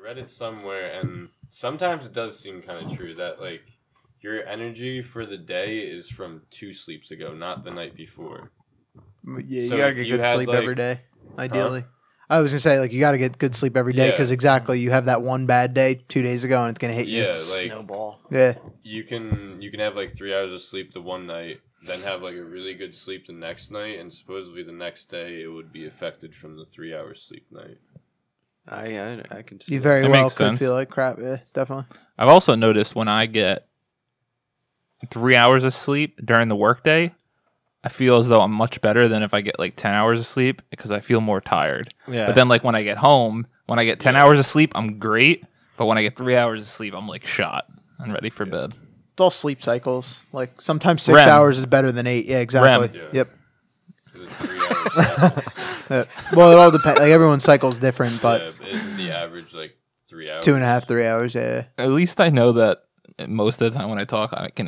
read it somewhere, and sometimes it does seem kind of true that like your energy for the day is from 2 sleeps ago, not the night before. Yeah, you So gotta if get you good had, sleep like- every day, ideally. I was gonna say, like, you gotta get good sleep every day because exactly, you have that one bad day 2 days ago, and it's gonna hit you. Yeah, like Snowball. Yeah, you can have like 3 hours of sleep the one night, then have like a really good sleep the next night, and supposedly the next day it would be affected from the 3 hours sleep night. I can see you very That well makes could sense. feel like crap. Yeah, definitely. I've also noticed when I get 3 hours of sleep during the workday, I feel as though I'm much better than if I get like 10 hours of sleep because I feel more tired. Yeah. But then like when I get home, when I get 10 hours of sleep, I'm great. But when I get 3 hours of sleep, I'm like shot and ready for bed. It's all sleep cycles. Like sometimes 6 REM. hours is better than 8. Yeah, exactly. REM. Yep. 'Cause it's 3 hours cycles. Well, it all depends. Like everyone's cycle's different, but Yeah, isn't the average like 3 hours? 2.5, 3 hours. Yeah. At least I know that most of the time when I talk, I can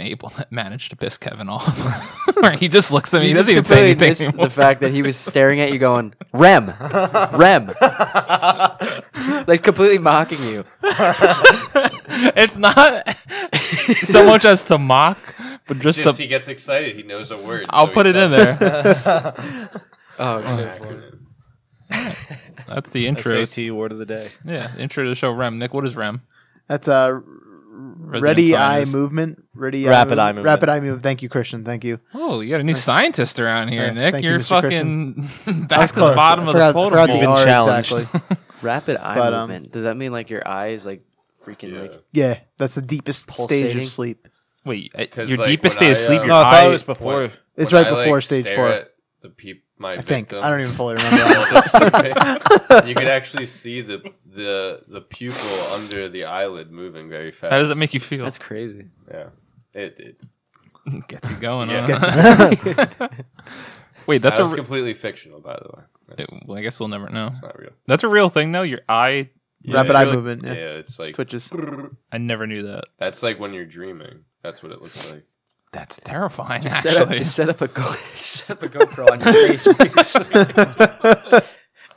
manage to piss Kevin off. Or he just looks at me. He doesn't even say anything missed anymore. the fact that he was staring at you going, Rem, Rem. Like completely mocking you. It's not so much as to mock, but just to. He gets excited. He knows a word. I'll so put he it in says there. Oh, so an funny. acronym. That's the intro. SAT word of the day. Yeah, intro to the show. REM. Nick, what is REM? That's a ready eye scientist. movement. Rapid eye movement. Rapid eye movement. Thank you, Christian. Thank you. Oh, you got a new scientist around here, Yeah, Nick. thank you, You're Mr. fucking I back was to the close. bottom of the Forgot totem the pole. Been R, challenged. exactly. Rapid eye But, movement. Does that mean like your eyes like freaking like Yeah, that's the deepest stage Pulsating? of sleep. Wait, 'Cause, your like, deepest when state of I, sleep, uh, your No, I thought eye. it was before. It's When right I, before like, stage stare 4. at my I think. victims, I don't even fully remember. while honestly. they're sleeping, you can actually see the pupil under the eyelid moving very fast. How does that make you feel? That's crazy. Yeah, it. Gets you going. Yeah. Huh? Wait, that's That was a. completely fictional, by the way. That's, Well, I guess we'll never know. it's not real. That's a real thing, though. Your eye. Rapid eye really- movement. Yeah, Yeah. it's like Twitches. I never knew that. that's like when you're dreaming. That's what it looks like. That's terrifying. Just Actually, set up a GoPro on your face when you're sleeping.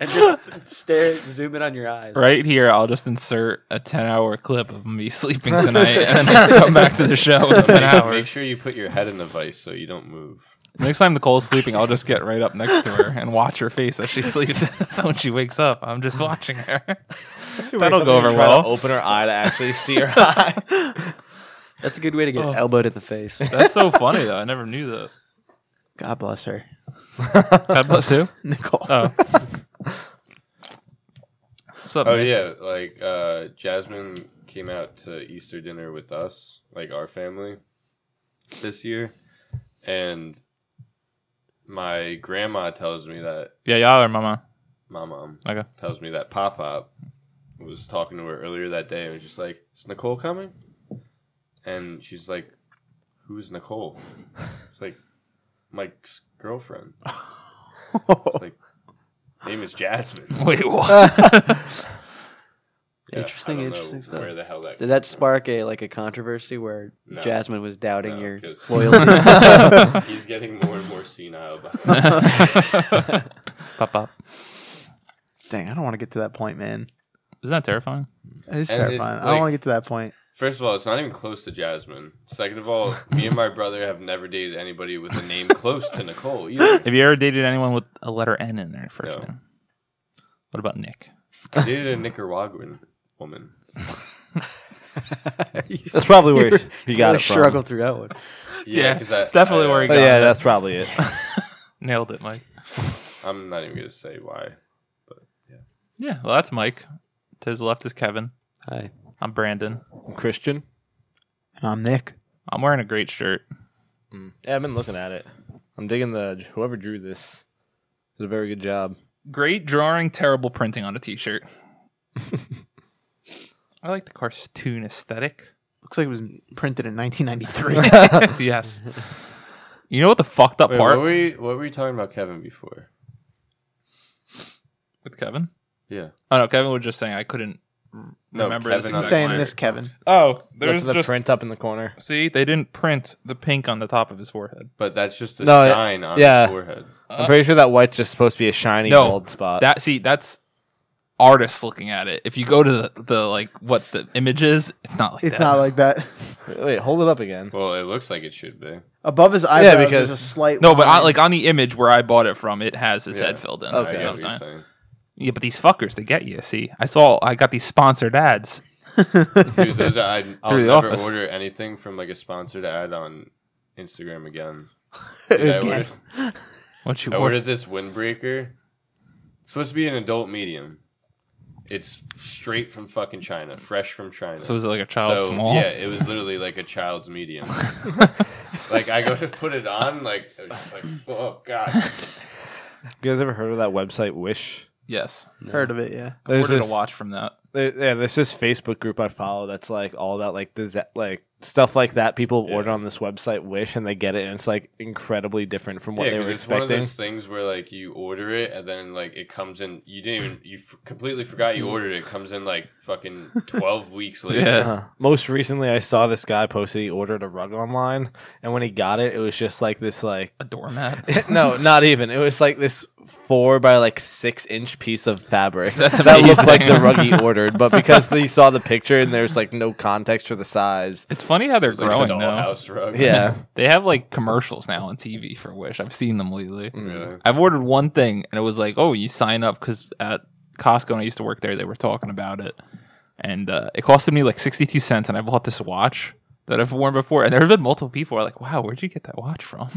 And just stare, zoom in on your eyes. right here, I'll just insert a 10-hour clip of me sleeping tonight, and then come back to the show in 10 Make hours. sure you put your head in the vice so you don't move. Next time Nicole's sleeping, I'll just get right up next to her and watch her face as she sleeps. So when she wakes up, I'm just watching her. That'll go over Try to well. open her eye to actually see her eye. That's a good way to get elbowed in the face. That's so funny, though. I never knew that. God bless her. God bless who? Nicole. Oh. What's up, Oh man? yeah, like Jasmine came out to Easter dinner with us, like our family, this year, and my grandma tells me that Yeah, y'all or mama? my mom Okay. tells me that Pop was talking to her earlier that day and was just like, "Is Nicole coming?" And she's like, "Who's Nicole?" It's like Mike's girlfriend. It's like, name is Jasmine. Wait, what? Yeah, Interesting, I don't interesting know stuff. Where the hell that? Did that spark a controversy where No. Jasmine was doubting No, your 'cause- loyalty? He's getting more and more senile. About it. Pop up. Dang, I don't want to get to that point, man. Isn't that terrifying? It is And terrifying. it's I don't like- want to get to that point. First of all, it's not even close to Jasmine. Second of all, me and my brother have never dated anybody with a name close to Nicole either. Have you ever dated anyone with a letter N in their first No. name? What about Nick? I dated a Nicaraguan woman. That's probably where you got Really it from. struggled through that one. Yeah, 'cause definitely where he But got yeah, it. that's probably it. Nailed it, Mike. I'm not even gonna say why. Yeah, well, that's Mike. To his left is Kevin. Hi. I'm Brandon. Christian. And I'm Nick. I'm wearing a great shirt. Yeah, I've been looking at it. I'm digging whoever drew this did a very good job. Great drawing, terrible printing on a t-shirt. I like the cartoon aesthetic. Looks like it was printed in 1993. Yes. You know what the fucked up Wait, part what were you talking about, Kevin? Before? with Kevin? Yeah. Oh no, Kevin was just saying I couldn't No, remember Kevin this on I'm exact saying line. this, Kevin. Oh, Look there's at the just print up in the corner. see, they didn't print the pink on the top of his forehead. But that's just a No, shine on yeah. his forehead. I'm pretty sure that white's just supposed to be a shiny No, gold spot. That's artists looking at it. If you go to the like what the image is, it's not like It's that. not like that. Wait, hold it up again. Well, it looks like it should be. Above his eyebrows, because- there's a slight No, but line. like on the image where I bought it from, it has his Yeah. head filled in. Okay. I You get know what what I'm you're saying? saying. Yeah, but these fuckers, they get you. See, I got these sponsored ads. Dude, those are, I'll Through the never office. order anything from like a sponsored ad on Instagram again. Did I order? What you I ordered? ordered this windbreaker. It's supposed to be an adult medium. It's straight from fucking China, fresh from China. So was it like a child So, small? Yeah, it was literally like a child's medium. Like I go to put it on, like it was just like, oh god. You guys ever heard of that website Wish? Yes. Heard of it, yeah. I There's ordered this- a watch from that. There's this Facebook group I follow that's like all about like like stuff like that. People Yeah. order on this website Wish and they get it, and it's like incredibly different from what Yeah, they 'cause were it's one of expecting. those things where like you order it and then like it comes in. You didn't even completely forgot you ordered it. It comes in like fucking 12 weeks later. Yeah. Most recently, I saw this guy posted he ordered a rug online, and when he got it, it was just like this like A doormat. no, not even. It was like this 4 by like 6 inch piece of fabric That's that looked like amazing. the rug he ordered, but because he saw the picture and there's like no context for the size. It's funny how they're It's like growing a now. dollhouse rug. Yeah, They have like commercials now on TV for Wish. I've seen them lately. Really? I've ordered one thing and it was like, oh, you sign up because at Costco when I used to work there, they were talking about it, and it costed me like 62 cents, and I bought this watch that I've worn before, and there have been multiple people who are like, wow, where'd you get that watch from?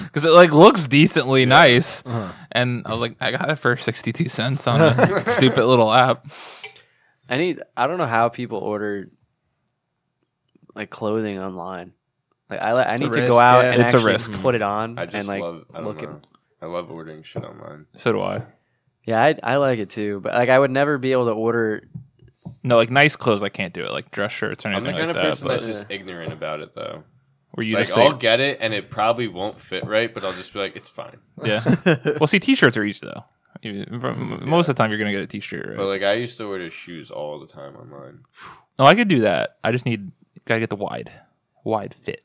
Because it like looks decently nice, and I was like, I got it for 62 cents on a stupid little app. I don't know how people order like clothing online. Like I need to risk, go out yeah. and It's a actually risk. put it on I just and like love. I don't look know. I love ordering shit online. So do I. Yeah, I like it too, but like I would never be able to order. No, like nice clothes, I can't do it. Like dress shirts or I'm anything the kind like of that. person But that's just ignorant about it though. where you Like just say, I'll get it and it probably won't fit right, but I'll just be like, it's fine. yeah. Well, see, t-shirts are easy though. Most of the time, you're gonna get a t-shirt. But Right? like I used to order shoes all the time online. No, I could do that. I just gotta get the wide fit.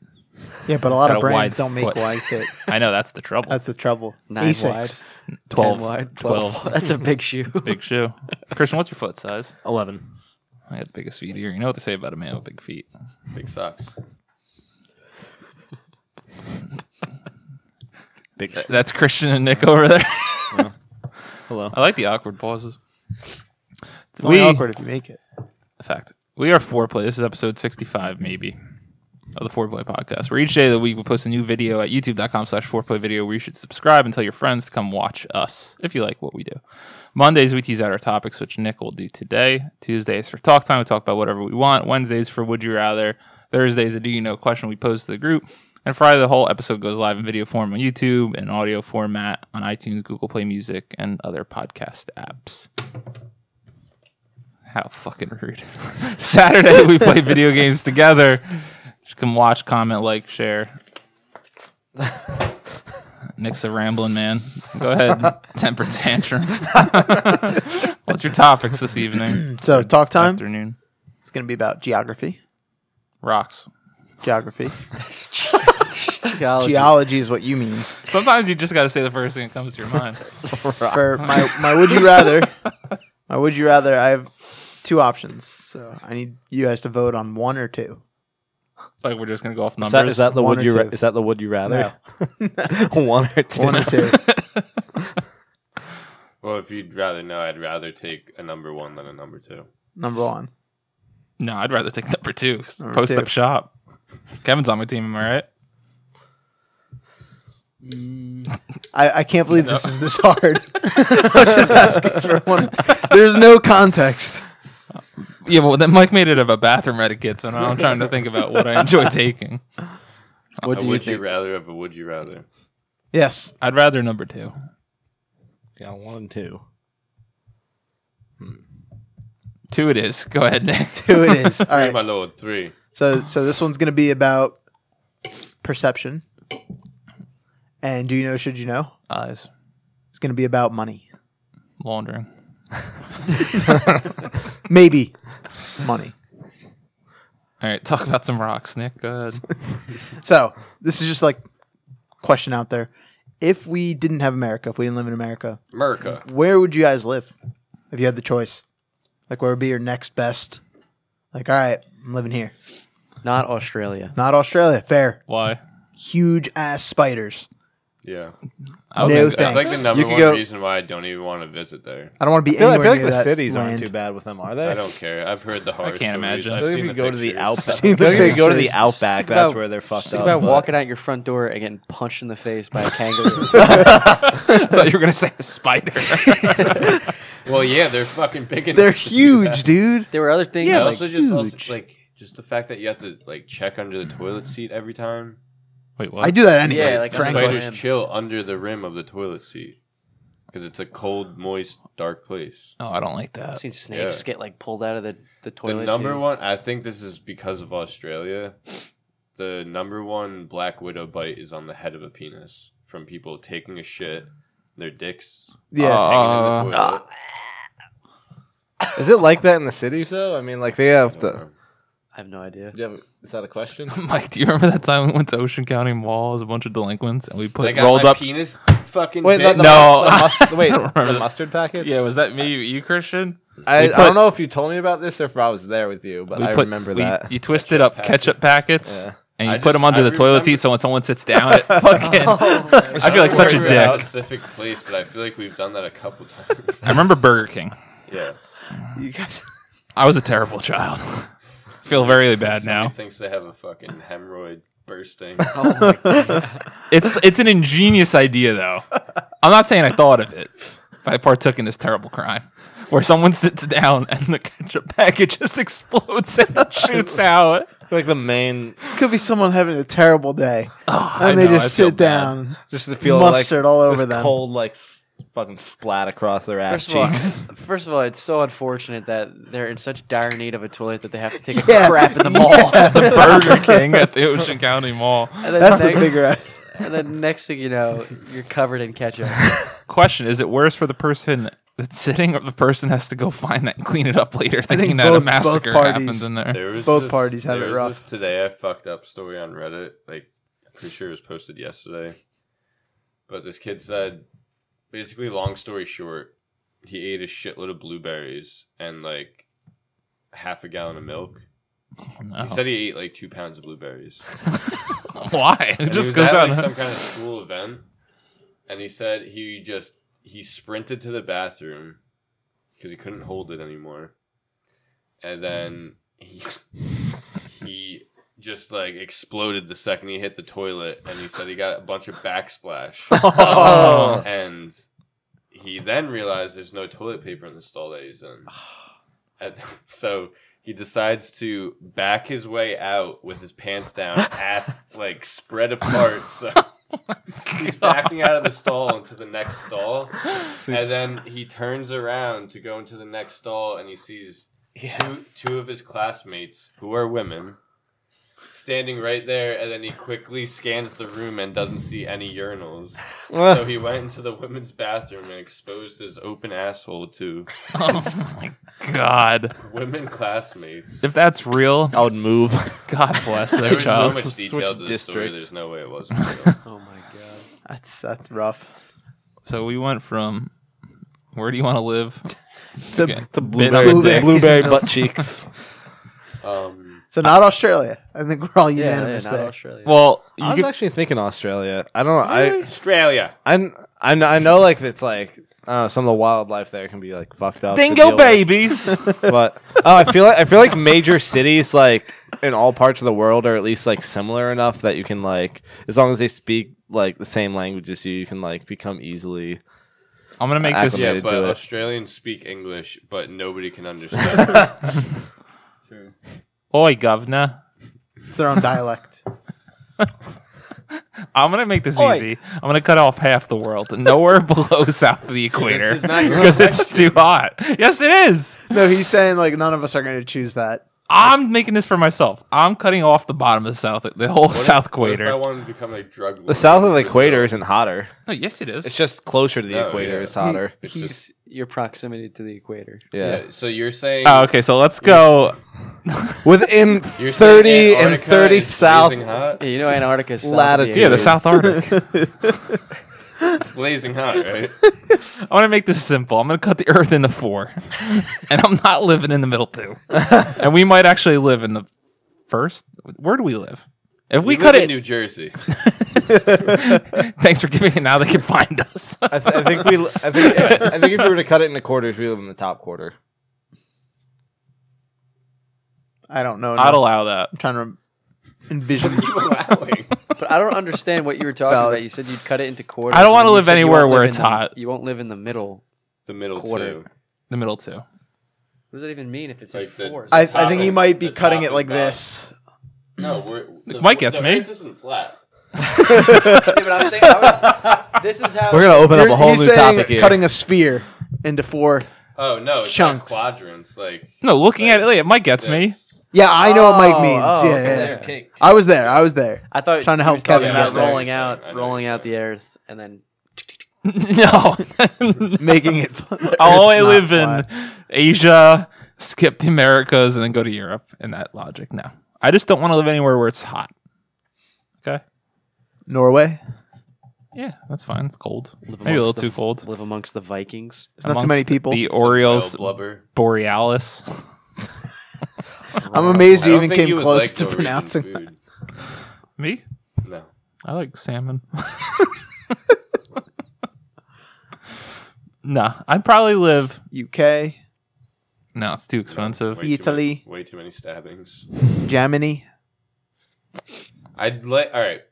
Yeah, but a lot Got of a brands wide don't make foot. wide fit. I know that's the trouble. That's the trouble. 9 Asics. 12, 10 wide, 12. That's a big shoe. Big shoe. Christian, what's your foot size? 11. I got the biggest feet here. You know what they say about a man with big feet. Big socks. Big. That's Christian and Nick over there. Hello. I like the awkward pauses. It's only awkward if you make it. Fact. We are Foreplay. This is episode 65, maybe, of the Foreplay podcast, where each day of the week we post a new video at youtube.com/foreplayvideo where you should subscribe and tell your friends to come watch us if you like what we do. Mondays, we tease out our topics, which Nick will do today. Tuesdays for Talk Time, we talk about whatever we want. Wednesdays for Would You Rather. Thursdays, a Do You Know question we pose to the group. And Friday, the whole episode goes live in video form on YouTube and audio format on iTunes, Google Play Music, and other podcast apps. How fucking rude. Saturday, we play video games together. You can watch, comment, like, share. Nick's a rambling man. Go ahead, temper tantrum. What's your topics this evening? So, talk time. Afternoon. It's going to be about geography. Rocks. Geography. Geology. Geology is what you mean. Sometimes you just got to say the first thing that comes to your mind. For my would you rather, I have 2 options. So I need you guys to vote on 1 or 2. Like we're just gonna go off Is numbers. that the One would or you? two. Is that the would you rather? 1 or 2. 1 or 2. Well, if you'd rather know, I'd rather take a number 1 than a number 2. Number 1. No, I'd rather take number 2. Number Post 2. up shop. Kevin's on my team, am I right? I can't believe this is this hard. I'm just asking for one. There's no context. Yeah, well, then Mike made it of a bathroom etiquette, so now I'm trying to think about what I enjoy taking. What do you Would you think? rather of a would you rather? Yes. I'd rather number 2. Yeah, 1 and 2. 2 it is. Go ahead, Nick. 2 it is. All Three, right. my lord, 3. So this one's going to be about perception. And do you know, should you know? Eyes. It's going to be about money. Laundering. Maybe money. All right, talk about some rocks, Nick. Go ahead. So this is just like question out there. If we didn't have America, if we didn't live in America, America. where would you guys live? if you had the choice? Like, where would be your next best? Like, all right, I'm living here. Not Australia. Not Australia. Fair. Why? Huge ass spiders. Yeah. I No think That's like thanks. the number You could one go- reason why I don't even want to visit there. I don't want to be I feel anywhere like near the that cities land. aren't too bad with them, are they? I don't care. I've heard the horror can't stories. imagine. I've I feel like seen if the you go to the pictures. outback, Seen the if you go to the pictures. outback, Think that's about- where they're fucked Think up. about but- walking out your front door and getting punched in the face by a kangaroo. I thought you were gonna say a spider. Well, yeah, they're fucking big enough. They're to do huge, that. dude. There were other things. Yeah, like, also just huge. just the fact that you have to like check under the toilet seat every time. Wait, what? I do that anyway. Yeah, like a frankly. spider. Spiders chill under the rim of the toilet seat because it's a cold, moist, dark place. Oh, I don't like I've that. seen snakes Yeah. get like pulled out of the toilet. The number too. one, I think this is because of Australia. The number one black widow bite is on the head of a penis from people taking a shit, their dicks Yeah. hanging in the toilet. Is it like that in the cities though? I mean, like they have the. I have no idea. Is that a question? Mike, do you remember that time we went to Ocean County Mall as a bunch of delinquents and we I put got rolled my up? penis fucking Wait, bit. No. wait, I don't remember the that. mustard packets. Yeah, was that maybe you, Christian? I We don't know if you told me about this or if I was there with you, but I remember that. You twisted up ketchup packets Yeah. and you I put them under I the toilet remember- seat so when someone sits down, it fucking. I feel like such a We're at dick. specific place, but I feel like we've done that a couple times. I remember Burger King. Yeah. You guys. I was a terrible child. Feel very bad Somebody now. thinks they have a fucking hemorrhoid bursting. It's an ingenious idea though. I'm not saying I thought of it. But I partook in this terrible crime where someone sits down and the ketchup packet just explodes and shoots out. Like the main, Could be someone having a terrible day, I and they know, I just feel sit bad. down. just to feel Mustard like all over this them. cold like fucking splat across their ass cheeks. First of all, it's so unfortunate that they're in such dire need of a toilet that they have to take a Yeah. crap in the mall. The Burger King at the Ocean County Mall. And then, That's the next, bigger. and then next thing you know, you're covered in ketchup. Question: is it worse for the person that's sitting, or the person has to go find that and clean it up later, thinking that a both massacre parties- happened in there? There was Both this- parties have there it was rough. this today I fucked up story on Reddit. Like, I'm pretty sure it was posted yesterday. But this kid said, basically, long story short, he ate a shitload of blueberries and like half a gallon of milk. Oh, no. He said he ate like 2 pounds of blueberries. Why? It And just he was goes at, out. like, some kind of school event, and he said he sprinted to the bathroom because he couldn't hold it anymore, and then he just like exploded the second he hit the toilet, and he said he got a bunch of backsplash, and he then realized there's no toilet paper in the stall that he's in, so he decides to back his way out with his pants down, ass like spread apart. So he's backing out of the stall into the next stall, and then he turns around to go into the next stall, and he sees two of his classmates, who are women, standing right there, and then he quickly scans the room and doesn't see any urinals. So he went into the women's bathroom and exposed his open asshole to Oh my god! women classmates. If that's real, I would move. God bless There that was so child. much detail Switch to the story, districts. there's no way it wasn't real. Oh my god. That's rough. So we went from where do you want to live? To, Okay. To Bit on blueberry, your dick. blueberry butt cheeks. so not Australia. I think we're all Yeah, unanimous not there. Australia. Well, I you was could, actually thinking Australia. I don't know. Australia. I know like it's like some of the wildlife there can be like fucked up. to dingo deal with. babies. But I feel like major cities like in all parts of the world are at least like similar enough that you can like, as long as they speak like the same language as you can like become easily. I'm gonna make this. Yeah, Acclimated but to it. Australians speak English, but nobody can understand. Oi, governor. Their own dialect. I'm gonna make this Oi. easy. I'm gonna cut off half the world, nowhere below south of the equator, is not your because it's too hot. Yes, it is. No, he's saying like none of us are going to choose that. I'm making this for myself. I'm cutting off the bottom of the south, the whole south What if I equator. wanted to become a drug lord The south of the in equator Brazil? isn't hotter. No, yes, it is. It's just closer to the No, equator. yeah. It's hotter. It's He's just, your proximity to the equator. Yeah. yeah. So you're saying Oh, okay, so let's go. Within you're 30 saying and Antarctica 30 is south. freezing hot? Yeah, you know Antarctica is south of Latitude. the Yeah, the equator. South Arctic. It's blazing hot, right? I want to make this simple. I'm going to cut the Earth into 4, and I'm not living in the middle 2. And we might actually live in the first. Where do we live? If we cut live in it, New Jersey. thanks for giving it. Now they can find us. I think if we were to cut it into quarters, we live in the top quarter. I don't know. I'd enough. allow that. I'm trying to envision. Allowing. But I don't understand what you were talking Valid. about. You said you'd cut it into quarters. I don't and wanna then you live said you anywhere won't where live it's in the- hot. You won't live in the middle. The middle Quarter. 2. The middle 2. What does that even mean if it's Like in the- fours? I top think he and- might be the cutting top it and like bottom. this. No, we're Mike gets the me. Earth isn't flat. But I'm thinking, this is how We're gonna open up a whole He's new saying topic here. cutting a sphere into 4. Oh no, it's Chunks. not quadrants. Like No, looking at it, like, Mike gets me. this. Yeah, I know what Mike means. Oh, yeah, okay. yeah. I was there. I thought Trying to he help was talking Kevin about get there. rolling I know out, what you're rolling out saying. the earth, and then No. making it. I'll only It's not live flat. in Asia, skip the Americas, and then go to Europe. In that logic, no. I just don't want to live anywhere where it's hot. Okay. Norway. Yeah, that's fine. It's cold. live Maybe a little amongst too cold. live amongst the Vikings. There's not too many Amongst people. The Some Orioles whale blubber. Borealis. I'm amazed I you don't even think came you would close like to Norwegian pronouncing that. food. Me? No. I like salmon. No, I'd probably live. UK, No, it's too expensive. Way too Italy. many- way too many stabbings. Germany. I'd like. All right.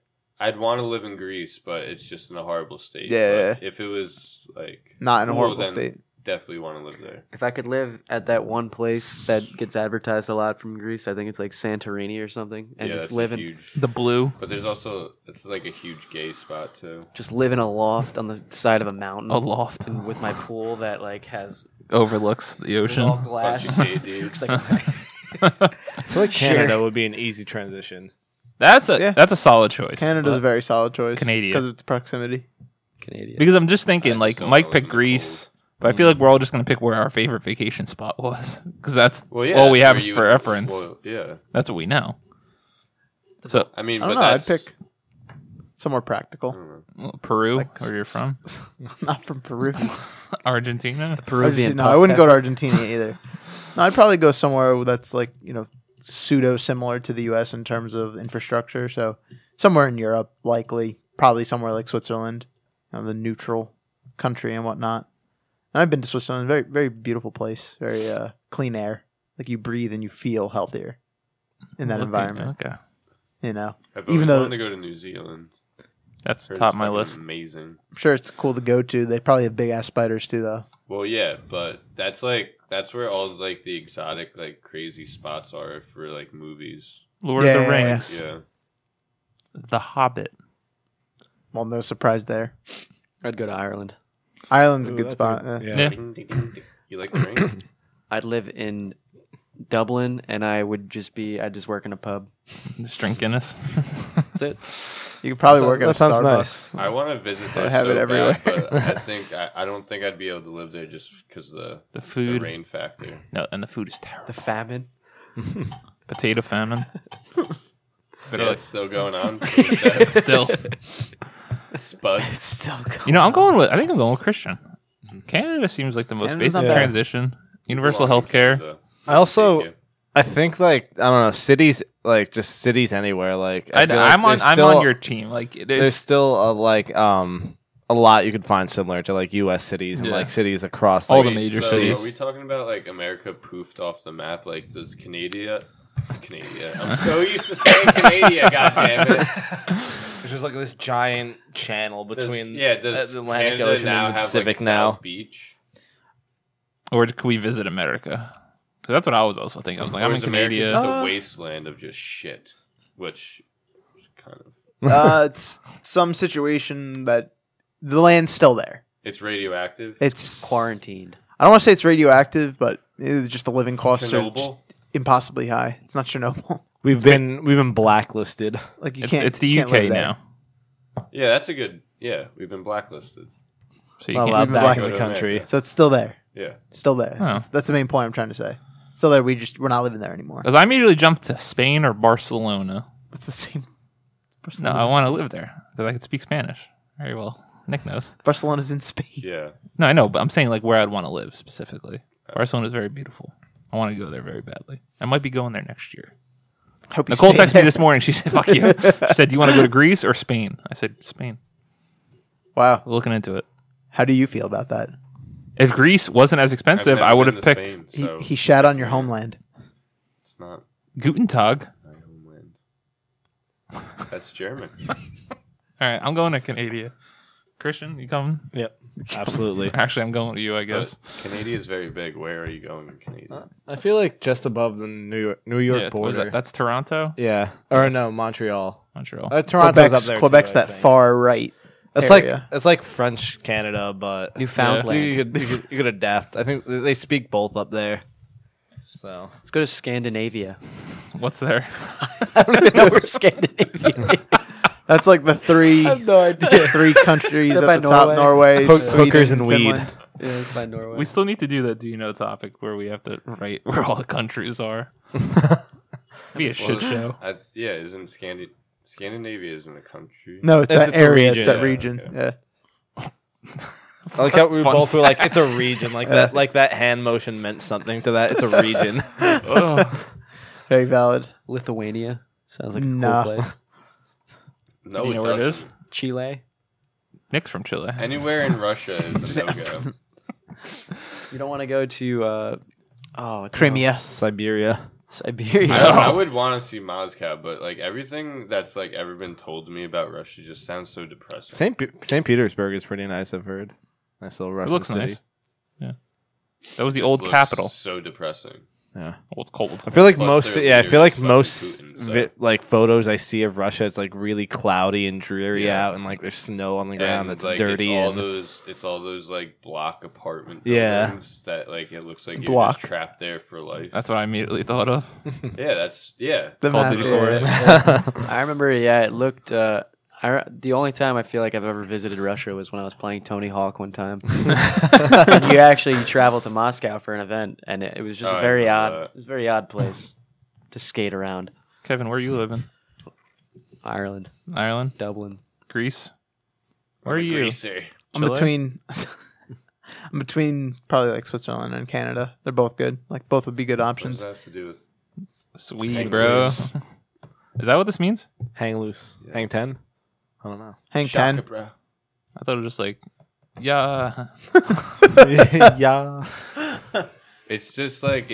I'd want to live in Greece, but it's just in a horrible state. Yeah. But if it was like Not in a cool, horrible then state. definitely want to live there. If I could live at that one place that gets advertised a lot from Greece, I think it's like Santorini or something, and Yeah, just that's live a in huge. The blue. But there's also it's like a huge gay spot too. just live in a loft on the side of a mountain. A loft. and with my pool that like has Overlooks the ocean. all Bunch glass. of gay dudes. Looks like I feel like Canada Sure. would be an easy transition. That's a Yeah. that's a solid choice. Canada's a But- very solid choice. Canadian. Because of its proximity. Canadian. because I'm just I thinking, just like don't Mike wanna live picked in the Greece, but I feel like we're all just gonna pick where our favorite vacation spot was because that's Well, yeah, all we that's have where is you for would- reference. Well, yeah. That's what we know. So I mean, I but don't know. I'd that's pick somewhere practical. Peru, where you're from, Not from Peru. Argentina. Peruvian. No, I wouldn't go to Argentina either. No, I'd probably go somewhere that's like, pseudo similar to the U.S. in terms of infrastructure. So somewhere in Europe, likely. Probably somewhere like Switzerland, the neutral country and whatnot. And I've been to Switzerland. Very, very beautiful place. Very clean air. Like you breathe and you feel healthier in that Okay, environment. Okay, I've Even always though wanted to go to New Zealand. that's Heard top it's of my fucking list. Amazing. I'm sure it's cool to go to. They probably have big ass spiders too, though. Well, yeah, but that's where all like the exotic like crazy spots are for like movies. Lord Yeah, of the yeah, yeah. Rings, Yeah. The Hobbit. Well, no surprise there. I'd go to Ireland. Ireland's a Ooh, good that's spot. a- yeah. Yeah. Ding, ding, ding, ding. You like the ring? I'd live in Dublin, and I'd just work in a pub. Just drink Guinness. That's it. You could probably That work at a sounds Starbucks. nice. I want to visit I there have so it everywhere. bad, but I don't think I'd be able to live there just because The the food. rain factor. No, and the food is terrible. The famine. Potato famine. But yeah, it's still going on. Still, Spud. Still go. I think I'm going with Christian. Canada seems like the most Canada's basic not bad. transition. Universal health care. I also, Thank you. I think like I don't know, cities like just cities anywhere. Like I feel like I'm on. there's I'm still- on your team. Like There's there's still a a lot you could find similar to like U.S. cities and Yeah. like cities across All like, the major So cities. Are we talking about like America poofed off the map? Like does Canada? I'm so used to saying Canada. God damn it. There's just like this giant channel Does, between does the Atlantic Canada Ocean now and the have Pacific like, now. South Beach? or could we visit America? 'Cause that's what I was also thinking. I was like, Or I'm in is America Canada. just a wasteland of just shit? Which is kind of It's some situation that the land's still there. it's radioactive. It's Quarantined. I don't want to say it's radioactive, but it's just the living costs are just Chernobyl. impossibly high. It's not Chernobyl. We've been blacklisted. Like you It's, can't. it's the you can't UK live there. now, Yeah, that's a good. Yeah, we've been blacklisted. so you Not can't. allowed Even back black in the to country. America. So it's still there. Yeah. Still there. Oh. That's the main point I'm trying to say. Still there. We're not living there anymore. Because I immediately jumped to Spain or Barcelona. It's the same. No, I want to live there because I can speak Spanish very well. Nick knows. Barcelona's in Spain. Yeah. No, I know, but I'm saying like where I'd want to live specifically. Barcelona is very beautiful. I want to go there very badly. I might be going there next year. Hope you Nicole stay texted me there. this morning. She said, "Fuck you." She said, "Do you want to go to Greece or Spain?" I said, "Spain." Wow. We're looking into it. How do you feel about that? If Greece wasn't as expensive, I've I never would been have to picked Spain, He, so he shat on your homeland. it's not Guten Tag. my homeland. That's German. All right, I'm going to Canada. Christian, you coming? Yep, absolutely. Actually, I'm going with you, I guess. But Canada is very big. Where are you going in Canada? I feel like just above the New York Yeah, what is border. that? That's Toronto, Yeah, or no, Montreal. Montreal. Toronto's up there. Quebec's too, I that think. far right. It's area. like French Canada, but Newfoundland. you could adapt. I think they speak both up there. So Let's go to Scandinavia. What's there? I don't even know where Scandinavia is. That's like the three no idea. three countries Is that at by the top: Norway? Norway, Sweden, hookers and weed. Finland. Yeah, it's by Norway. We still need to do that Do You Know topic where we have to write where all the countries are. Be a shit show. Yeah, isn't Scandinavia isn't a country? No, it's It's that a area. region. It's that Yeah, region. okay. Yeah. I like how we Fun both were like, it's a region, like that. Like that hand motion meant something to that. It's a region. Very valid. Lithuania. Sounds like a No. cool place. No, Do you know where it is? doesn't. Chile. Nick's from Chile. Anywhere in Russia is a no-go. You don't want to go to what's it called? Crimea. Siberia. Siberia. I would want to see Moscow, but like everything that's like ever been told to me about Russia just sounds so depressing. St. Petersburg is pretty nice. I've heard. Nice little It Russian looks city. nice. Yeah. That was the Just old looks capital. So depressing. Yeah. Well, it's cold. I feel like Plus most. their Yeah, I leader feel like is fucking most Putin, so- like photos I see of Russia, it's like really cloudy and dreary Yeah. out, and like there's snow on the ground. And, That's like, dirty. It's all those like block apartment Yeah. buildings that like it looks like you're Block. just trapped there for life. That's what I immediately thought of. The Call of map, Duty yeah. I remember. Yeah, it looked. The only time I feel like I've ever visited Russia was when I was playing Tony Hawk one time. And you actually traveled to Moscow for an event, and it was just Oh, a I very remember odd. that. It was a very odd place to skate around. Kevin, where are you living? Ireland, Ireland? Dublin. Greece? Where are I'm a you? greaser. I'm Chile? between. I'm between probably like Switzerland and Canada. They're both good. Like both would be good What does options. that have to do with? Sweet, Hang bro. loose. Is that what this means? Hang loose. Yeah. Hang 10. I don't know. Hang Shaka, 10. bro. I thought it was just like, yeah. yeah. It's just like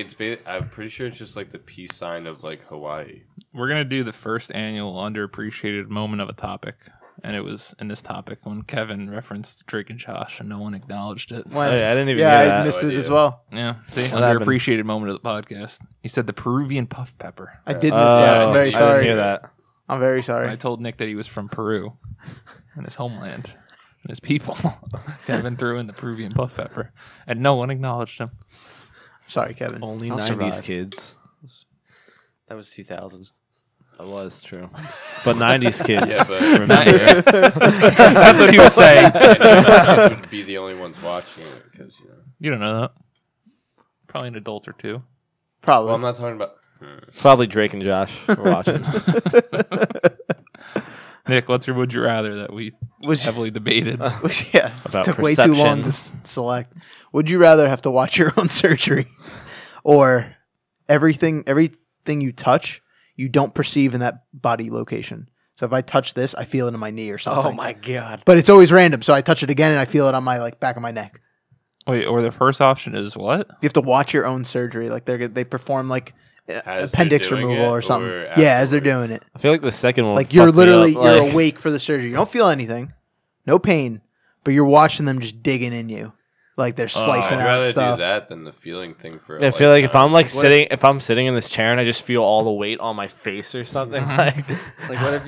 I'm pretty sure it's just like the peace sign of like Hawaii. We're going to do the first annual underappreciated moment of a topic. And it was in this topic when Kevin referenced Drake and Josh and no one acknowledged it. When- Oh, yeah, I didn't even yeah, hear I that. missed No it as idea. well. Yeah, see, What happened? underappreciated moment of the podcast. He said the Peruvian puff pepper. I did miss that. I'm Oh, very I sorry. didn't hear that. I'm very And I sorry. told Nick that he was from Peru and his homeland and his people. Kevin threw in the Peruvian puff pepper, and no one acknowledged him. Sorry, Kevin. Only I'll 90s survive. kids. That was 2000s. That was true. But 90s kids. Yeah, but remember. That's what he was saying. and it would be the only ones watching it because You don't know that. Probably an adult or two. Probably. Well, I'm not talking about. Probably Drake and Josh were watching. Nick, what's your would you rather that we Would you- heavily debated? Which, yeah, About took way too long to select. Would you rather have to watch your own surgery or everything you touch, you don't perceive in that body location? So if I touch this, I feel it in my knee or something. Oh my god. But it's always random. So I touch it again and I feel it on my back of my neck. Wait, or the first option is what? You have to watch your own surgery. Like they perform like As appendix they're doing removal it or something. or Yeah, as they're afterwards? doing it. I feel like the second one. Like you're fucked me literally up, you're like- awake for the surgery. You don't feel anything, no pain, but you're watching them just digging in you, like they're slicing I'd out rather stuff. do that than the feeling thing for. I feel like if I'm like sitting, if I'm sitting in this chair and I just feel all the weight on my face or something, like Like what if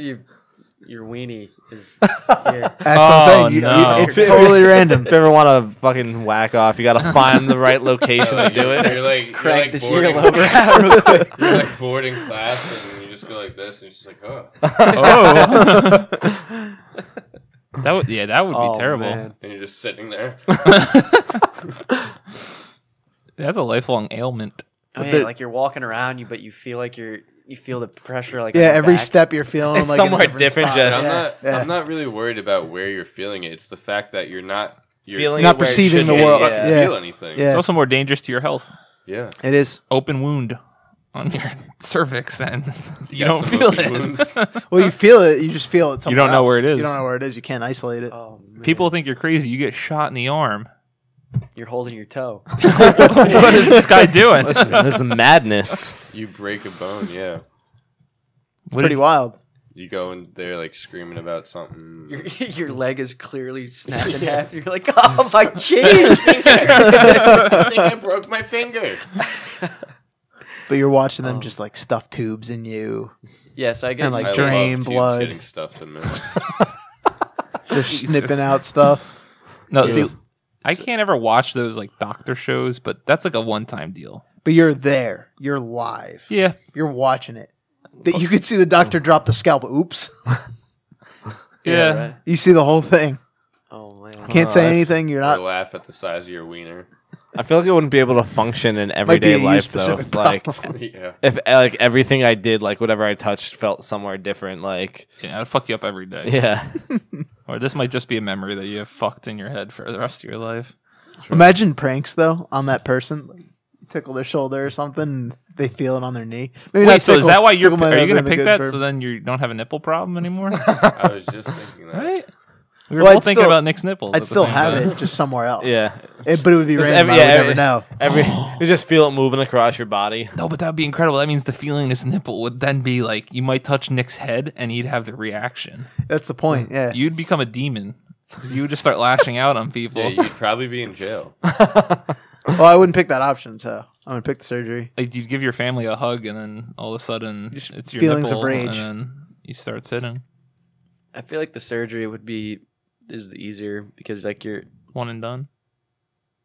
your weenie is here? That's what I'm saying. no. It's totally random. if you ever want to fucking whack off, you got to find the right location to do it. You're like Crank this boarding, earlobe out real quick. You're like boarding class and you just go like this and it's just like oh, Oh, that would that would be Oh, terrible. man. and you're just sitting there. That's a lifelong ailment. Oh, yeah, like you're walking around, but you feel like you're you feel the pressure like on Yeah, your every back. step you're feeling It's like in a somewhere different, spot. just- I'm not really worried about where you're feeling it. It's the fact that you're not Feeling not it where it perceiving should the be. world. fucking Yeah. feel anything. Yeah. It's also more dangerous to your health. Yeah. It is. Open wound on your cervix, and you Got don't some feel open it. wounds. Well, you feel it. You just feel it. You don't somewhere know where else. it is. You don't know where it is. You can't isolate it. Oh, man. People think you're crazy. You get shot in the arm. You're holding your toe. What is this guy doing? This is madness. You break a bone, yeah. What Pretty did- wild. You go in there like screaming about something. Your leg is clearly snapped in half. You're like, oh my jeez. I think I broke my finger. But you're watching them just like stuff tubes in you. Yes, I get And, like, I drain love tubes blood. getting stuffed in me. They're snipping out stuff. No, Yes. see, I can't ever watch those like doctor shows, but that's like a one-time deal. But you're there. You're live. Yeah, You're watching it. That you could see the doctor drop the scalpel. Oops. yeah. right. You see the whole thing. Oh man. Can't say anything. You're Or not. laugh at the size of your wiener. I feel like I wouldn't be able to function in Might be everyday a you life though. specific Like problem. Yeah. if like everything I did, like whatever I touched, felt somewhere different. Like Yeah, it'd fuck you up every day. yeah, Or this might just be a memory that you have fucked in your head for the rest of your life. Imagine pranks though on that person. Like, you tickle their shoulder or something. And they feel it on their knee. Maybe Wait, not so is tickle- that why you're? tickle might Are you have gonna been pick the that good so verb. then you don't have a nipple problem anymore? I was just thinking that. Right? We were Well, both I'd thinking still- about Nick's nipples. at I'd the still same have time. it, just somewhere else. yeah. But it would be Just random. every- I would yeah, never know. You just feel it moving across your body. No, but that'd be incredible. That means the feeling this nipple would then be like you might touch Nick's head and he'd have the reaction. That's the point. Yeah. You'd become a demon because you would just start lashing out on people. Yeah, you'd probably be in jail. Well, I wouldn't pick that option, so I'm gonna pick the surgery. Like you'd give your family a hug and then all of a sudden it's your feelings of nipple, rage. and then you start sitting. I feel like the surgery is the easier because like you're, One and done.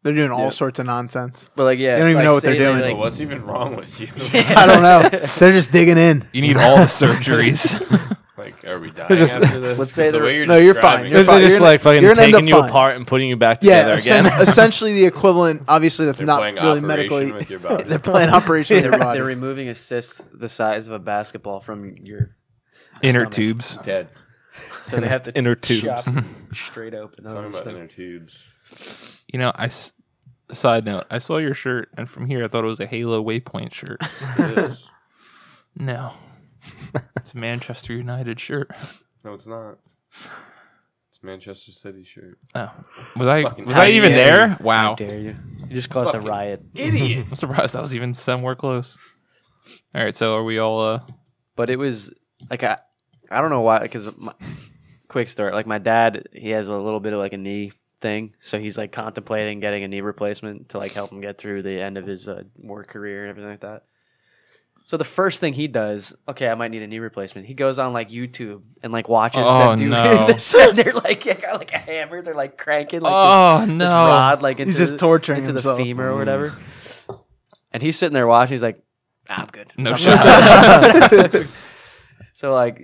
They're doing all Yeah. sorts of nonsense. but like yeah, They don't it's even like, know what say they're they, doing. Well, Like, what's even wrong with you? I don't know. They're just digging in. You need all the surgeries. Like, are we dying just- after this? let's say the they're- way you're No, you're describing fine. it- You're They're fine. just like fucking you're gonna end taking up you fine. apart and putting you back Yeah, together again. essentially the equivalent. Obviously, that's They're not playing really Operation medically. with your body. They're playing operation with your they're body. removing a cyst the size of a basketball from your Inner stomach. tubes. Dead. So they have to Inner tubes. chop straight open. Talking about So- inner tubes. You know, side note, I saw your shirt, and from here I thought it was a Halo Waypoint shirt. It is. No, it's a Manchester United shirt. No, it's not. It's Manchester City shirt. Oh, was I Fucking was I even idiot. there? How Wow, dare you? You just caused Fucking a riot. Idiot. I'm surprised I was even somewhere close. All right, so are we all? But it was like I don't know why. Because quick story, like my dad, he has a little bit of like a knee thing, so he's like contemplating getting a knee replacement to like help him get through the end of his work career and everything like that. So the first thing he does, okay, I might need a knee replacement. He goes on like YouTube and like watches Oh, them do no. this. And they're like, they got like a hammer. They're like cranking like Oh this no! rod like into He's just torturing into himself. the femur or whatever. And he's sitting there watching. He's like, I'm good. No I'm shit. good." So like,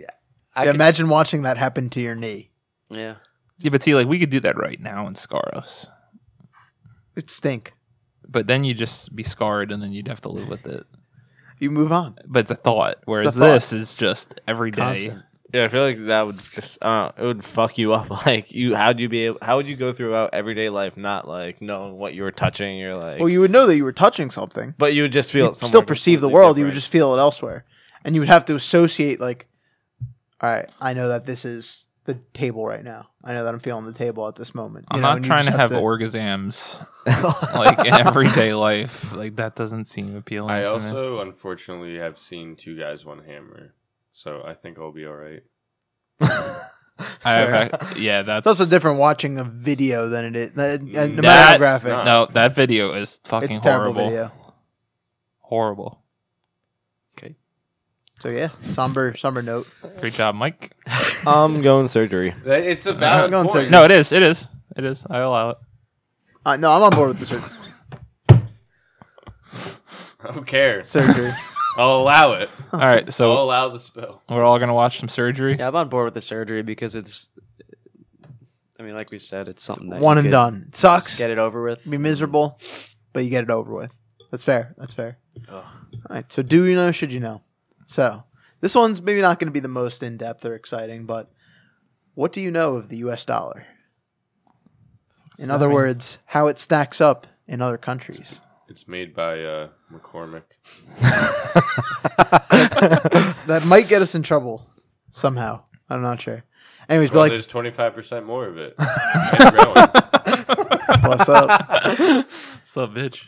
I Yeah, could imagine watching that happen to your knee. yeah. Yeah, but see, like we could do that right now and scar us, It'd stink. but then you'd just be scarred, and then you'd have to live with it. You move on. But it's a thought, whereas It's a thought. this is just every day. Constant. Yeah, I feel like that would just it would fuck you up. Like how would you go throughout everyday life not like knowing what you were touching? You're like, Well, you would know that you were touching something. but you would just feel You'd it somewhere still perceive the completely world. You would different. just feel it elsewhere, and you would have to associate like, all right, I know that this is the table right now. I know that I'm feeling the table at this moment. I'm You know, not and you trying to just have orgasms like in everyday life. Like that doesn't seem appealing. I to me. also, unfortunately, have seen Two Guys, One Hammer. So I think I'll be all right. Yeah, that's It's also different watching a video than it is. No matter how That- graphic, not. No, that video is fucking it's a terrible horrible. video. Horrible. So yeah, somber note. Great job, Mike. I'm going surgery. It's a valid going point. to- No, it is. It is. It is. I allow it. No, I'm on board with the I don't care. surgery. I'll allow it. All right, I'll so allow the spill. we're all gonna watch some surgery. Yeah, I'm on board with the surgery because it's. I mean, like we said, it's something that One you and could done. It sucks. Get it over with. Be miserable, but you get it over with. That's fair. That's fair. Ugh. All right. So do you know? Should you know? So this one's maybe not going to be the most in depth or exciting, but what do you know of the U.S. dollar? In other words, how it stacks up in other countries. It's made by McCormick. That might get us in trouble somehow. I'm not sure. Anyways, Well, but there's 25% more of it. And growing. what's up? What's up, bitch?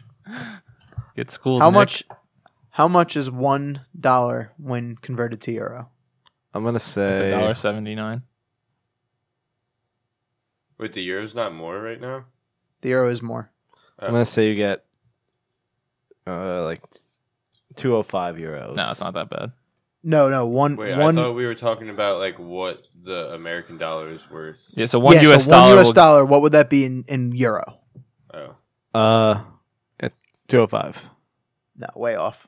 Get schooled. How Nick. much? How much is $1 when converted to euro? I'm gonna It's say $1.79. Wait, the euro's not more right now? The euro is more. I'm gonna say you get like 205 euros. No, it's not that bad. No, one. Wait, one I thought we were talking about like what the American dollar is worth. Yeah, so one yeah, US so dollar. $1 will- dollar. What would that be in euro? Oh. At 205. No, way off.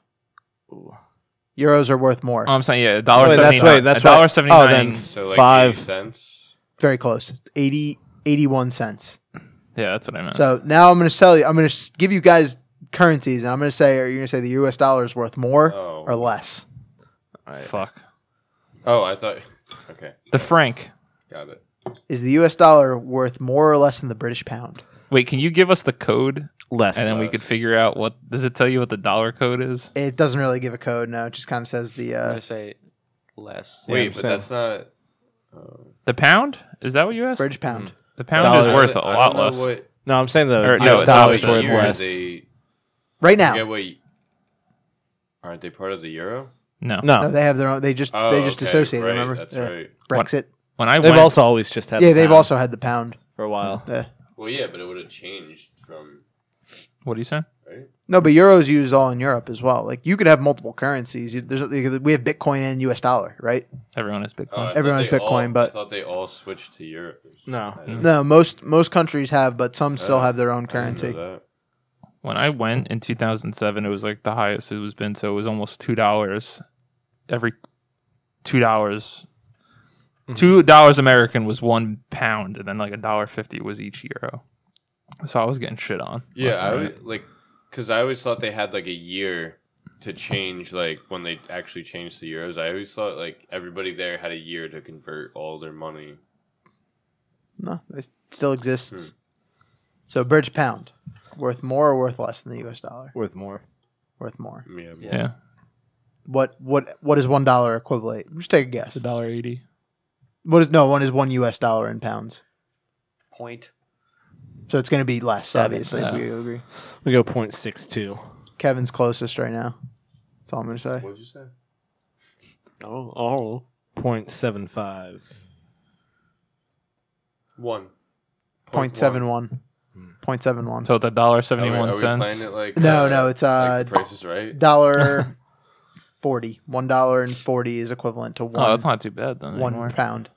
Euros are worth more. Oh, I'm saying yeah, $1.79. That's $1.79. Oh, then So like 5 80 cents? Very close. 81 cents. Yeah, that's what I meant. So now I'm going to tell you. I'm going to give you guys currencies, and I'm going to say, are you going to say the U.S. dollar is worth more or less? Fuck. Oh, I thought... Okay, The franc. got it. Is the U.S. dollar worth more or less than the British pound? Wait, can you give us the code? less. And then we could figure out what... Does it tell you what the dollar code is? It doesn't really give a code. No, it just kind of says the. I'm gonna say less. Wait, I'm but saying- that's not... The pound? Is that what you asked? British pound. The pound Dollars. is worth a I don't lot know less. What, No, I'm saying the Or, no, US it's dollar is opposite. worth year less. They, Right now. forget what, aren't they part of the euro? No. No, No, they have their own. They just Oh, they just okay, associate. right, Remember? that's Yeah. right. Brexit. When I they've went... also always just had. Yeah, the they've pound also had the pound. for a while. Yeah. Well, yeah, but it would have changed from... What do you say? Right? No, but euros used all in Europe as well. Like you could have multiple currencies. We have Bitcoin and US dollar, right? Everyone is Oh, Bitcoin. I thought Everyone has they Bitcoin, all, but- I thought they all switched to euros. No. I didn't- No, most countries have, but some still have their own I didn't know currency. that. When I went in 2007, it was like the highest it was been. So it was almost $2 every $2. $2 American was £1, and then like $1.50 was each euro. So I was getting shit on. Yeah, left I and would right. like because I always thought they had like a year to change, like when they actually changed the euros. I always thought like everybody there had a year to convert all their money. No, it still exists. So British pound, worth more or worth less than the US dollar? Worth more. Worth more. Yeah, Yeah, What is $1 equivalent? Just take a guess. it's $1.80. One is $1 US dollar in pounds. Point. So it's going to be less, 7, obviously, if yeah. we agree. We go 0.62. Kevin's closest right now. That's all I'm going to say. What'd you say? Oh. 0.75. 1. 0.71. 0.71. So it's $1.71. Are we playing it like No, it's like the Price is Right? $1.40. $1.40 is equivalent to Oh, that's not too bad then. one anymore. pound.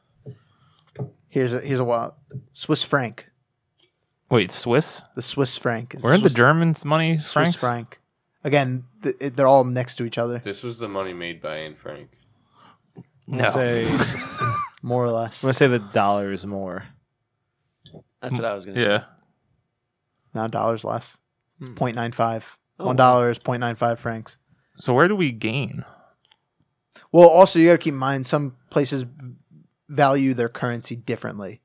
Here's a wild Swiss franc. Wait, Swiss? The Swiss franc. Is Weren't the Swiss- Germans money Swiss francs? franc. Again, they're all next to each other, This was the money made by Anne Frank. No. Say, more or less. I'm gonna say the dollar is more. That's what I was gonna say. Yeah. Now dollars less. It's 0.95. Oh. $1 is 0.95 francs. So where do we gain? Well, also you got to keep in mind some places value their currency differently.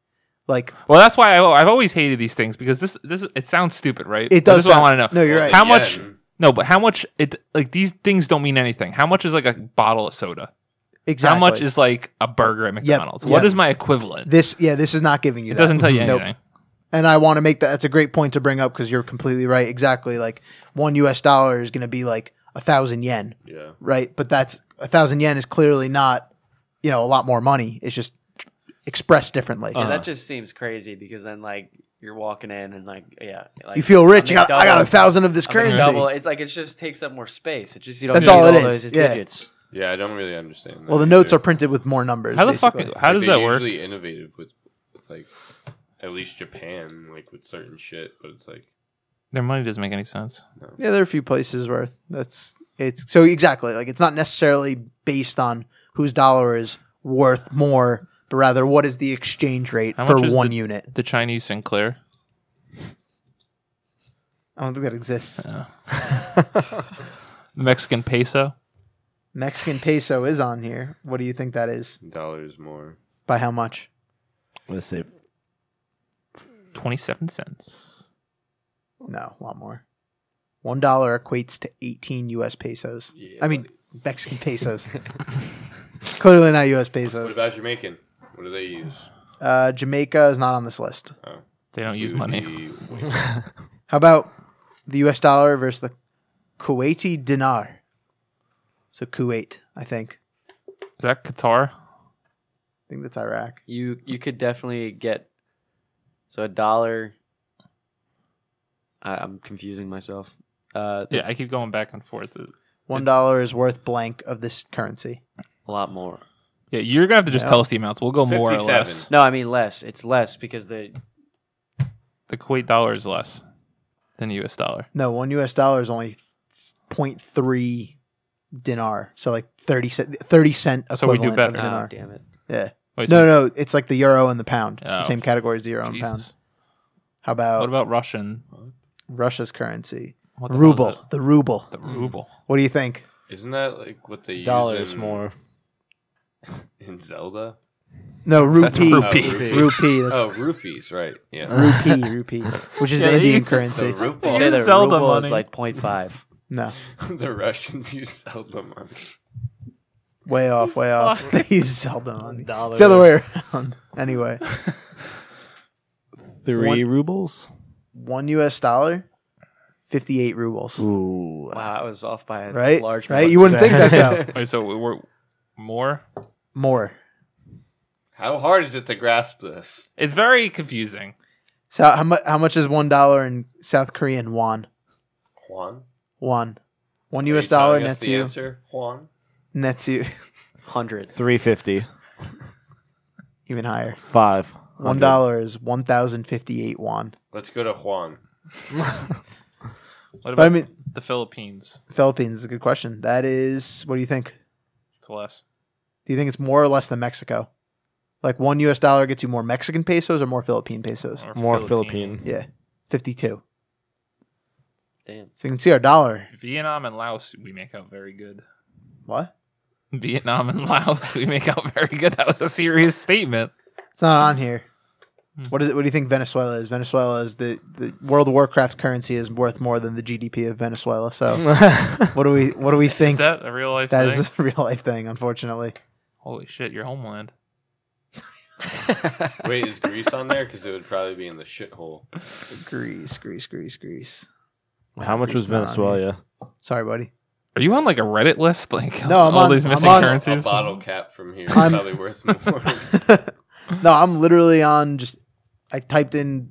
Like Well, that's why I've always hated these things because this it sounds stupid, right? it But does. This is what I sound- want to know. No, you're right. How The much? yen. No, but how much? It like these things don't mean anything. How much is like a bottle of soda? Exactly. How much is like a burger at McDonald's? What yep. is my equivalent? this? Yeah, this is not giving you. It that. doesn't tell you Nope. anything. And I want to make that. That's a great point to bring up because you're completely right. Exactly. Like $1 US is going to be like 1,000 yen, Yeah. right? But that's 1,000 yen is clearly not, a lot more money. It's just expressed differently. Yeah, that just seems crazy because then like you're walking in and like You feel rich. I I got 1,000 of this currency. Double. It's like it just takes up more space. It just you don't That's need all it all is, those yeah. digits. Yeah, I don't really understand that. Well, the notes are printed with more numbers. How the fuck? basically. How does they're that work? usually innovative with like at least Japan, like with certain shit, but it's like Their money doesn't make any sense. Yeah, there are a few places where it's so exactly like it's not necessarily based on whose dollar is worth more, but rather what is the exchange rate How for much is one the- unit. The Chinese Sinclair. I don't think that exists. The Mexican peso. Mexican peso is on here. What do you think that is? Dollars more. By how much? Let's say 27 cents. No, a lot more. $1 equates to 18 U.S. pesos. Yeah, I mean, Mexican pesos. Clearly not U.S. What pesos. about Jamaican? What do they use? Jamaica is not on this list. Oh. They don't use We would money. be- How about the U.S. dollar versus the Kuwaiti dinar? So Kuwait, I think. Is that Qatar? I think that's Iraq. You could definitely get so $1. I'm confusing myself. Yeah, I keep going back and forth. $1 is worth blank of this currency. A lot more. Yeah, you're gonna have to just Yeah. tell us the amounts. We'll go more or 57. less. No, I mean less. It's less because the The Kuwait dollar is less than the U.S. dollar. No, $1 US is only 0.3 dinar. So like 30 cent So we do equivalent better. of dinar. damn it. Yeah. Wait, No, it's like the euro and the pound. It's the Oh. same category as the euro and pound. Jesus. How about, What about Russian? Russia's currency? What the hell is Ruble. it? The ruble. The ruble. What do you think? Isn't that like what they use dollars in, more. in Zelda? No, That's rupee. rupee. Rupee. That's Oh, roofies, right? Yeah. rupee, which is Yeah, the they Indian use currency. The ruble. Say the Zelda ruble is money. like 0.5. No, The Russians use Zelda money. way off, way off. They use Zelda money. Dollar. It's the other way around. Anyway, 3 rubles. $1 US, 58 rubles. Ooh. Wow, I was off by a Right? large Right? mark. You wouldn't think that though. Wait, so we're more? More. How hard is it to grasp this? It's very confusing. So how much is $1 in South Korean won? Juan? Won. $1 Are you US telling us nets the you. answer? Juan? Nets you 100. 350. even higher. 5. $1 is 1,058 won. Let's go to Juan. What But about I mean, the Philippines? Philippines is a good question. That is, what do you think? It's less. Do you think it's more or less than Mexico? Like $1 US gets you more Mexican pesos or more Philippine pesos? Or More Philippine. Yeah, 52. Damn. So you can see our dollar. Vietnam and Laos, we make out very good. What? Vietnam and Laos, we make out very good. That was a serious statement. It's not on here. What is it? What do you think Venezuela is? Venezuela is the World of Warcraft currency is worth more than the GDP of Venezuela. So what do we Is think? that a real life That thing? is a real life thing, unfortunately. Holy shit, your homeland. Wait, is Greece on there? Because it would probably be in the shithole. Greece. How much was Greece not on Venezuela? Sorry, buddy. Are you on like a Reddit list? Like No, I'm all on- these I'm missing on- A currencies? bottle cap from here is I'm- probably worth more. No, I'm literally on just. I typed in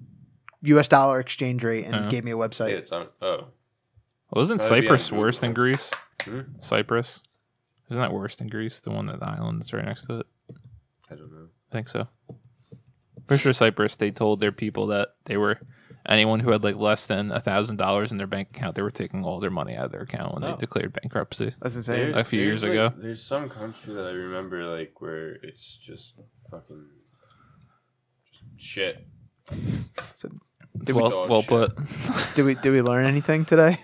U.S. dollar exchange rate and it Uh-huh. gave me a Yeah, website. it's on. Oh, Wasn't Probably be Cyprus on worse Google. than Greece? Hmm? Cyprus? Isn't that worse than Greece? The one that the island's right next to it? I don't know. I think so. Pretty sure Cyprus, they told their people that they were anyone who had like less than $1,000 in their bank account, they were taking all their money out of their account when Oh. they declared bankruptcy. That's insane. A few years ago. There's some country that I remember like where it's just fucking just shit. Did Well- Well shit. put. we learn anything today?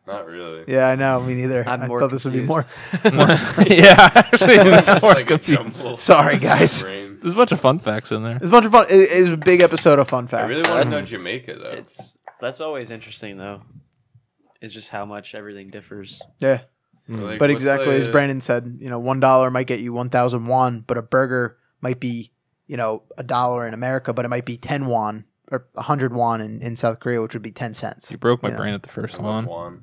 Not really. Yeah, I know. Me neither. I'm I more thought this would be more. Yeah, actually, it was It's more like a confusing. jumble. Sorry, guys. Brain. There's a bunch of fun facts in there. It's a bunch of fun. It was a big episode of fun I facts. really want to know Jamaica though. That's always interesting though. Is just how much everything differs. Yeah, Like, but what's exactly as the- Brandon said, $1 might get you 1,000 won, but a burger might be $1 in America, but it might be 10 won or 100 won in South Korea, which would be 10 cents. You broke my Yeah. brain at the first I love one. Juan.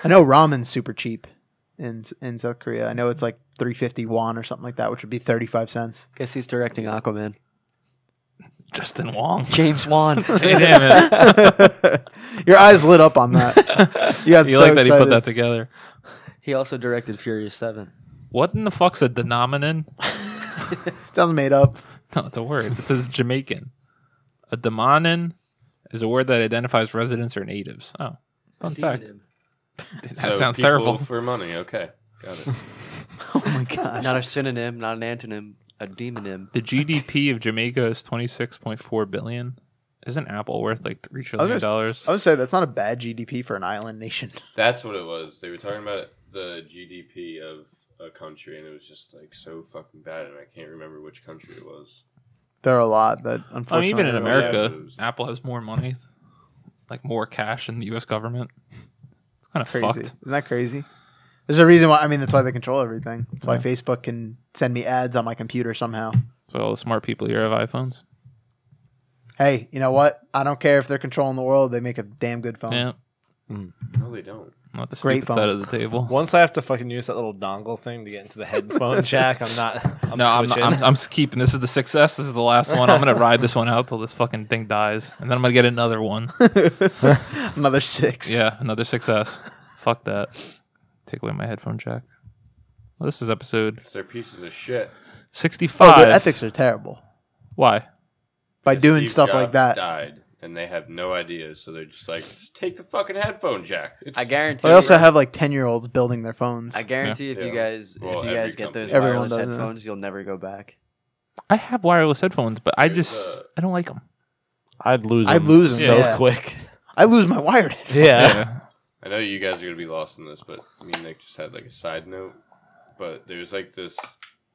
I know ramen's super cheap in South Korea. I know it's like 350 won or something like that, which would be 35 cents. Guess he's directing Aquaman. Justin Wong. James Wan. Hey, damn it. Your eyes lit up on that. You got You so like that he put excited. that together. He also directed Furious 7. What in the fuck's a denominanon? Sounds made up. No, it's a word. It says Jamaican. A demonin is a word that identifies residents or natives. Oh, fun fact. That So sounds people terrible. for money. Okay, got it. Oh my god. Not a synonym, not an antonym, a demonym. The GDP of Jamaica is 26.4 billion. Isn't Apple worth like $3 I was trillion? I would say that's not a bad GDP for an island nation. That's what it was. They were talking about the GDP of a country, and it was just like so fucking bad, and I can't remember which country it was. There are a lot that I mean, unfortunately. even in America, Yeah. Apple has more money, like more cash than the U.S. government. It's kind of crazy. fucked. Isn't that crazy? There's a reason why. I mean, that's why they control everything. That's why Yeah. Facebook can send me ads on my computer somehow. So all the smart people here have iPhones. Hey, you know what? I don't care if they're controlling the world. They make a damn good phone. Yeah, No, they don't. not the Great stupid phone. side of the table. Once I have to fucking use that little dongle thing to get into the headphone jack, I'm not. I'm switching. keeping. This is the success. This is the last one. I'm gonna ride this one out till this fucking thing dies, and then I'm gonna get another one. Another 6. Yeah, another success. Fuck that. Take away my headphone jack. Well, this is episode They're pieces of shit. 65. Oh, their ethics are terrible. Why? By Because doing Steve stuff like Jobs that. died, and they have no ideas, so they're just like, just take the fucking headphone jack. It's I guarantee. They also have like 10-year-olds building their phones. I guarantee if you Yeah. guys Well, if you every guys get those company. Everyone wireless does, yeah. headphones, you'll never go back. I have wireless headphones, but I There's just a- I don't like them. I'd lose. I'd them lose them, so yeah. quick. I lose my wired headphones. Yeah. I know you guys are gonna be lost in this, but me and Nick just had like a side note. But there's like this.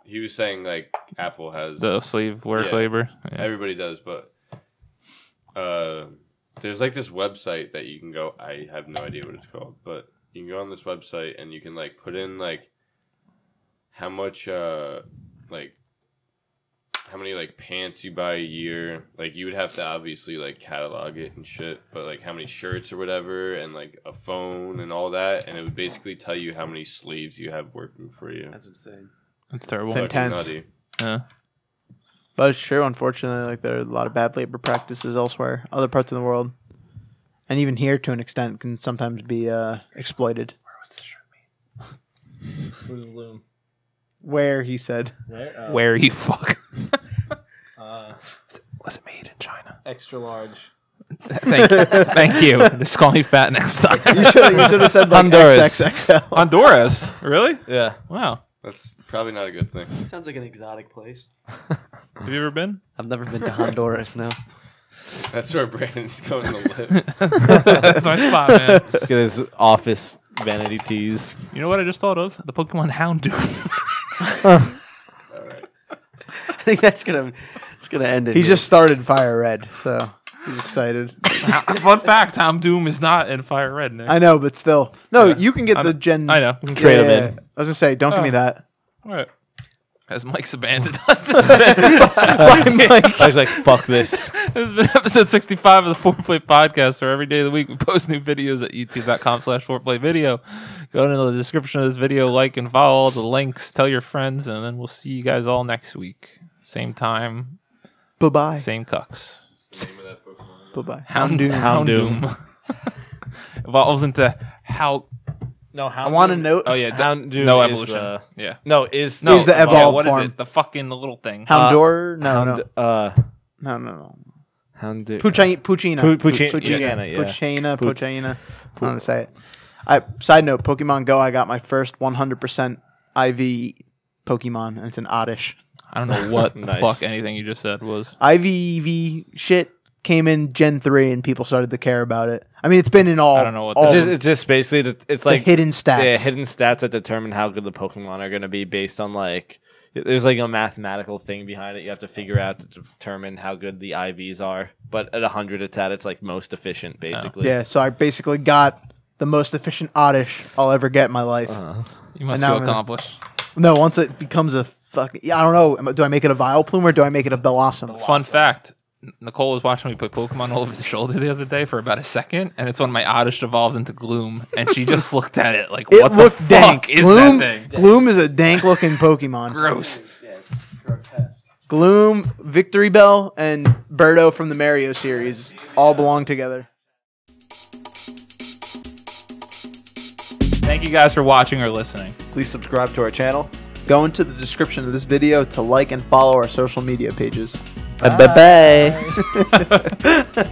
He was saying like Apple has The slave work Yeah. labor. Yeah. everybody does, but there's like this website that you can go. I have no idea what it's called, but you can go on this website and you can like put in like how much like how many like pants you buy a year. Like you would have to obviously like catalog it and shit, but like how many shirts or whatever, and like a phone and all that, and it would basically tell you how many sleeves you have working for you. That's insane. It's terrible. Same. Fucking intense. nutty. Yeah. But it's true, unfortunately. Like there are a lot of bad labor practices elsewhere, other parts of the world, and even here to an extent can sometimes be exploited. Where's the loom? Where he said, Where you fuck? Was it made in China? Extra large. Thank you. Just call me fat next time. you should have said like Honduras. XXXL. Honduras? Really? Yeah. Wow. That's probably not a good thing. Sounds like an exotic place. Have you ever been? I've never been to Honduras. No. That's where Brandon's going to live. That's my spot, man. Get his office vanity tees. You know what I just thought of? The Pokemon Houndoom. All right. I think that's gonna end it. He here. just started Fire Red, so he's excited. Fun fact: Houndoom is not in Fire Red. Nick. I know, but still, no. Yeah. You can get the Gen. I know. Trade him in. I was gonna say, don't give me that. All right. As Mike's abandoned us. I was like, fuck this. This has been episode 65 of the Foreplay Podcast, where every day of the week we post new videos at youtube.com/foreplayvideo. Go into the description of this video, like and follow all the links, tell your friends, and then we'll see you guys all next week. Same time, Bye bye. same cucks. The name of that Pokemon. Bye bye. Houndoom. Evolves into how... No, I want to note. Oh, yeah. Houndoom no is evolution. the- Yeah. No, is No, Is the yeah, evolved what is form. it? The fucking little thing. Houndour? No, no, Hound. no. Houndoom. Puccina. Puccina, yeah. Puccina. I don't know how to say it. Side note, Pokemon Go, I got my first 100% IV Pokemon, and it's an Oddish. I don't know what the Nice. fuck anything you just said was. IV shit came in Gen 3, and people started to care about it. I mean, it's been in all, I don't know what all that is. the It's just basically, it's like hidden stats. Yeah, hidden stats that determine how good the Pokemon are going to be based on like, there's like a mathematical thing behind it. You have to figure out to determine how good the IVs are. But at 100, it's at its like most efficient, basically. Yeah, so I basically got the most efficient Oddish I'll ever get in my life. You must And now feel I'm gonna- accomplished. No, once it becomes a fucking... I don't know. Do I make it a Vileplume or do I make it a Bellossom? Fun fact. Nicole was watching me play Pokemon all over the shoulder the other day for about a second, and it's when my Oddish evolves into Gloom, and she just looked at it like, It what the looked fuck dank. is Gloom, that thing? Gloom is a dank-looking Pokemon. Gross. Gloom, Victory Bell, and Birdo from the Mario series all belong together. Thank you guys for watching or listening. Please subscribe to our channel. Go into the description of this video to like and follow our social media pages. Bye bye.